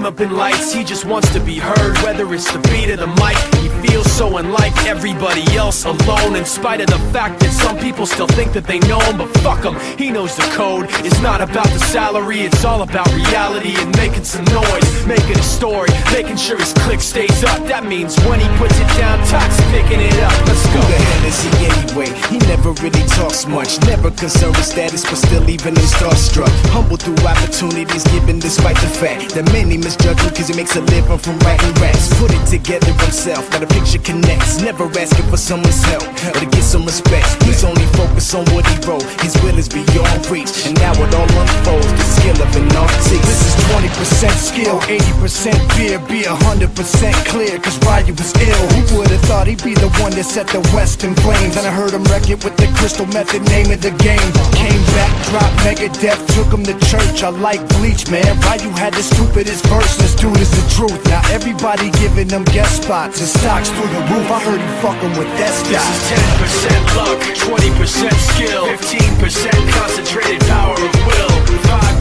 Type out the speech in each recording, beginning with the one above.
name up in lights. He just wants to be heard, whether it's the beat or the mic. He feels so unlike everybody else, alone, in spite of the fact that some people still think that they know him. But fuck him, he knows the code. It's not about the salary, it's all about reality and making some noise, making a story, making sure his click stays up. That means when he puts it down, Toxic picking it up. Let's go. Who the hell is he anyway? He never really talks much, never concerned with status, but still leaving him starstruck. Humble through opportunities given despite the fact that many misjudge him cause he makes a living from writing raps. Put it together himself, got a picture connects, never asking for someone's help or to get some respect. He's only focused on what he wrote, his will is beyond reach, and now it all unfolds, the skill of an artist. This is 20% skill, 80% fear, be 100% clear, cause Ryu was ill. Who would've thought he'd be the one that set the West in flames? And I heard him wreck it with the Crystal Method, name of the game. Came back, dropped Megadeth, took him to church. I like Bleach, man. Ryu had the stupidest verse, this dude is the truth. Now everybody giving them guest spots, his stocks through the roof. I heard he fucking with that This is 10% luck, 20% skill, 15% concentrated power of will,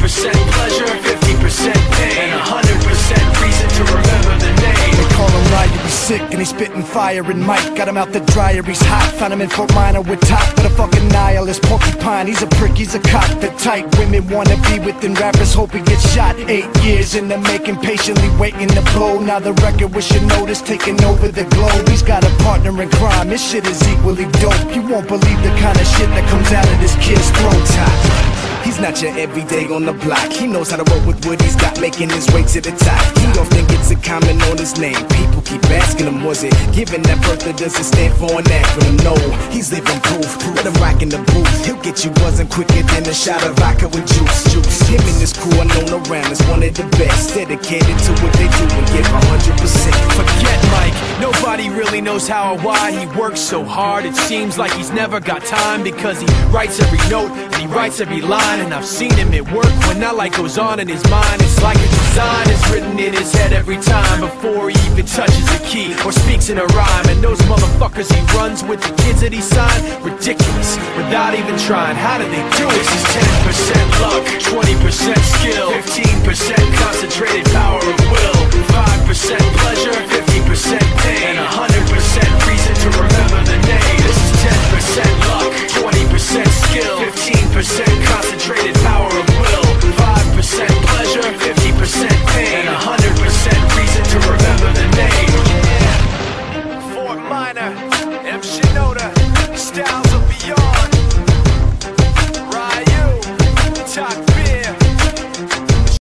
5% pleasure, 50% pain, and 100% reason to remember the name. They call him Ryu, he's sick and he's spitting fire. And Mike got him out the dryer, he's hot. Found him in Fort Minor with top, but a fucking nihilist porcupine. He's a prick, he's a cock. The type women wanna be within rappers, hope he gets shot. 8 years in the making, patiently waiting to blow. Now the record with your notice taking over the globe. He's got a partner in crime, his shit is equally dope. You won't believe the kind of shit that comes out of this kid's throat. He's not your everyday on the block. He knows how to roll with what he's got, making his way to the top. He often gets a comment on his name. People keep asking him, was it given that birth or does it stand for an acronym? No, he's living proof. Let him rock in the booth. He'll get you buzzing quicker than a shot of vodka with juice. Him and his crew are known around as one of the best, dedicated to what they do and give 100%. Forget Mike, nobody really knows how or why he works so hard. It seems like he's never got time because he writes every note and he writes every line. And I've seen him at work when that light goes on in his mind. It's like a design is written in his head every time before he even touches a key or speaks in a rhyme. And those motherfuckers he runs with, the kids that he signed, ridiculous, without even trying. How do they do it? This is 10% luck, 20% skill, 15% concentrated power of will, 5% pleasure, 50% pain, and 100% reason to remember the name. This is 10% luck, 20% skill, 15% concentrated power of will, 5% pleasure, 50% pain, and 100% reason to remember the name. Fort Minor, M. Shinoda.